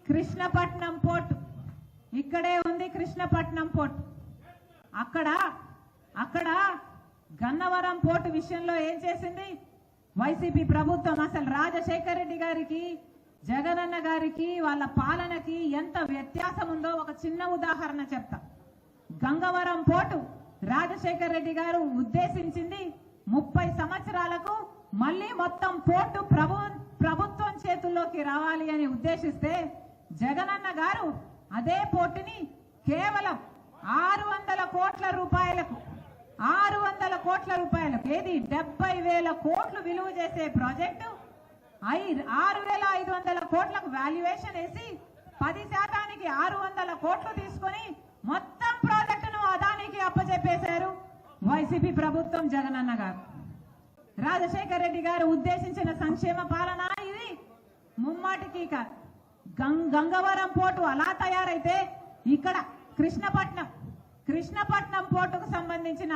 Krishnapatnam port ఇక్కడే ఉంది. Krishnapatnam port అక్కడ గన్నవరం పోర్టు విషయంలో ఏం చేసింది వైసీపీ ప్రభుత్వం? అసలు రాజశేఖర రెడ్డి గారికి, జగనన్న గారికి, వాళ్ళ పాలనకి ఎంత వ్యత్యాసం ఉందో ఒక చిన్న ఉదాహరణ చెప్తా. గంగవరం పోర్టు రాజశేఖర రెడ్డి గారు ఉద్దేశించింది 30 సంవత్సరాలకు మళ్ళీ మొత్తం పోర్టు ప్రభుత్వం చేతుల్లోకి రావాలి అని ఉద్దేశిస్తే, జగనన్న గారు అదే పోర్టుని కేవలం 600 కోట్ల రూపాయలకు 70,000 కోట్లు విలువ చేసే ప్రాజెక్టు 6,500 కోట్లకు వాల్యుయేషన్ వేసి 10% 600 కోట్లు తీసుకొని మొత్తం ప్రాజెక్టును అదానికి అప్పచెప్పేశారు వైసీపీ ప్రభుత్వం, జగనన్న గారు. రాజశేఖర రెడ్డి గారు ఉద్దేశించిన సంక్షేమ పాలన ఇది ముమ్మాటికి కాదు. గంగవరం పోర్టు అలా తయారైతే ఇక్కడ కృష్ణపట్నం పోర్టుకు సంబంధించిన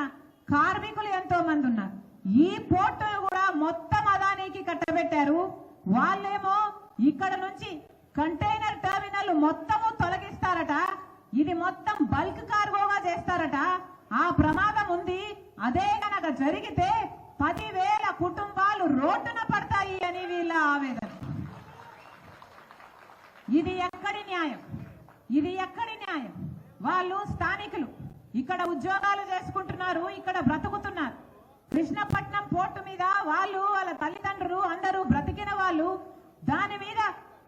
కార్మికులు ఎంతో మంది ఉన్నారు. ఈ పోర్టు కూడా మొత్తం అదానికి కట్టబెట్టారు. వాళ్ళేమో ఇక్కడ నుంచి కంటైనర్ టెర్మినల్ మొత్తము తొలగిస్తారట. ఇది మొత్తం బల్క్ కార్గోగా చేస్తారట. ఆ ప్రమాదం ఉంది. అదే కనుక జరిగితే 10,000 కుటుంబాలు రోడ్డున పడతాయి అని వీళ్ళ ఆవేదన. ఇది ఎక్కడి న్యాయం? వాళ్ళు స్థానికులు, ఇక్కడ ఉద్యోగాలు చేసుకుంటున్నారు, ఇక్కడ బ్రతుకుతున్నారు. కృష్ణపట్నం పోర్టు మీద వాళ్ళ తల్లిదండ్రులు అందరూ బ్రతికిన వాళ్ళు. దాని మీద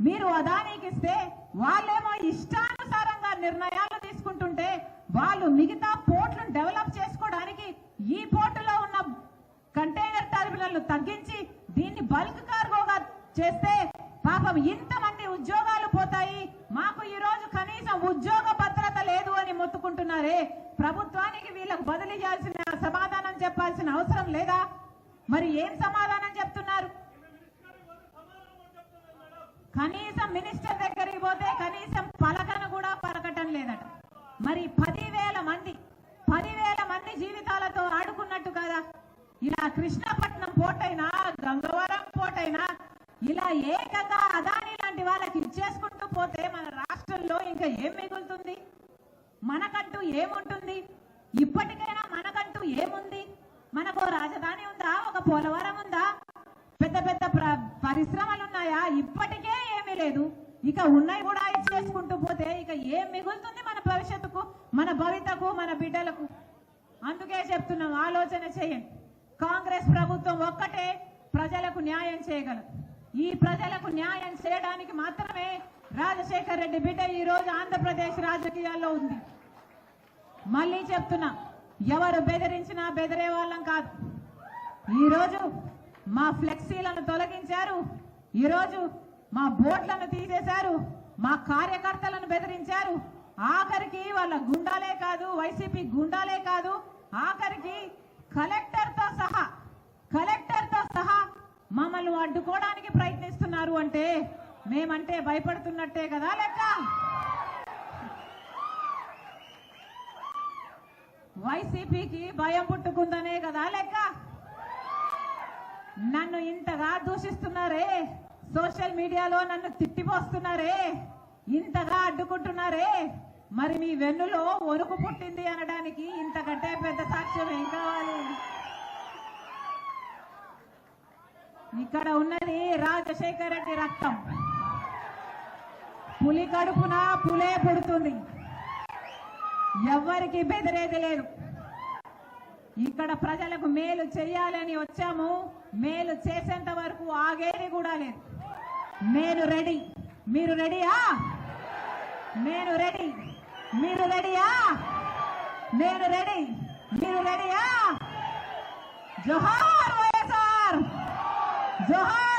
మీరు అదానికి ఇస్తే వాళ్ళేమో ఇష్టానుసారంగా నిర్ణయాలు తీసుకుంటుంటే, వాళ్ళు మిగతా పోర్టులను డెవలప్ చేసుకోవడానికి ఈ పోర్టులో ఉన్న కంటైనర్ టెర్మినల్ తగ్గించి దీన్ని బల్క్ కార్గోగా చేస్తే పాపం ఇంతమంది ఉద్యోగాలు పోతాయి, మాకు ఈ రోజు కనీసం ఉద్యోగ భద్రత లేదు అని మొత్తుకుంటున్నారే. ప్రభుత్వానికి వీళ్ళకు బదిలీ చేయాల్సిన సమాధానం చెప్పాల్సిన అవసరం లేదా? మరి ఏం సమాధానం చెప్తున్నారు? కనీసం మినిస్టర్ దగ్గరికి పోతే కనీసం పలకను కూడా పలకటం లేదట. మరి 10,000 మంది జీవితాలతో ఆడుకున్నట్టు కదా. ఇలా కృష్ణపట్నం పోర్ట్ అయినా, గంగవరం పోర్ట్ అయినా ఇలా ఏకంగా అదాని లాంటి వాళ్ళకి ఇచ్చేసుకుంటూ పోతే మన రాష్ట్రంలో ఇంకా ఏం మిగులుతుంది? మనకంటూ ఏముంటుంది? ఇప్పటికైనా మనకంటూ ఏముంది? మనకు రాజధాని ఉందా? ఒక పోలవరం ఉందా? పెద్ద పెద్ద పరిశ్రమలు ఉన్నాయా? ఇప్పటికే ఏమీ లేదు. ఇక ఉన్నాయి కూడా ఇచ్చేసుకుంటూ పోతే ఇక ఏం మిగులుతుంది మన భవిష్యత్తుకు, మన భవితకు, మన బిడ్డలకు? అందుకే చెప్తున్నాం, ఆలోచన చేయండి. కాంగ్రెస్ ప్రభుత్వం ఒక్కటే ప్రజలకు న్యాయం చేయగలదు. ఈ ప్రజలకు న్యాయం చేయడానికి మాత్రమే రాజశేఖర రెడ్డి బిడ్డ ఈ రోజు ఆంధ్రప్రదేశ్ రాజకీయాల్లో ఉంది. మళ్ళీ చెప్తున్నా, ఎవరు బెదిరించినా బెదిరే వాళ్ళం కాదు. ఈరోజు మా ఫ్లెక్సీలను తొలగించారు, ఈరోజు మా బోర్డులను తీసేశారు, మా కార్యకర్తలను బెదిరించారు. ఆఖరికి వాళ్ళ గుండాలే కాదు, వైసీపీ గుండాలే కాదు, ఆఖరికి కలెక్టర్తో సహా మమ్మల్ని అడ్డుకోవడానికి ప్రయత్నిస్తున్నారు. అంటే మేమంటే భయపడుతున్నట్టే కదా లెక్క. వైసీపీకి భయం పుట్టుకుందనే కదా లెక్క. నన్ను ఇంతగా దూషిస్తున్నారే, సోషల్ మీడియాలో నన్ను తిట్టిపోస్తున్నారే, ఇంతగా అడ్డుకుంటున్నారే, మరి మీ వెన్నులో వణుకు పుట్టింది అనడానికి ఇంతకంటే పెద్ద సాక్ష్యం ఏం కావాలి? ఇక్కడ ఉన్నది రాజశేఖర రెడ్డి రక్తం. పులి కడుపున పులే పుడుతుంది. ఎవ్వరికి బెదిరేది లేదు. ఇక్కడ ప్రజలకు మేలు చేయాలని వచ్చాము. మేలు చేసేంత వరకు ఆగేది కూడా లేదు. నేను రెడీ. మీరు రెడీయా? నేను రెడీ. మీరు రెడీయా? నేను రెడీ. మీరు రెడీయా? జోహార్ వైఎస్ఆర్, జోహార్.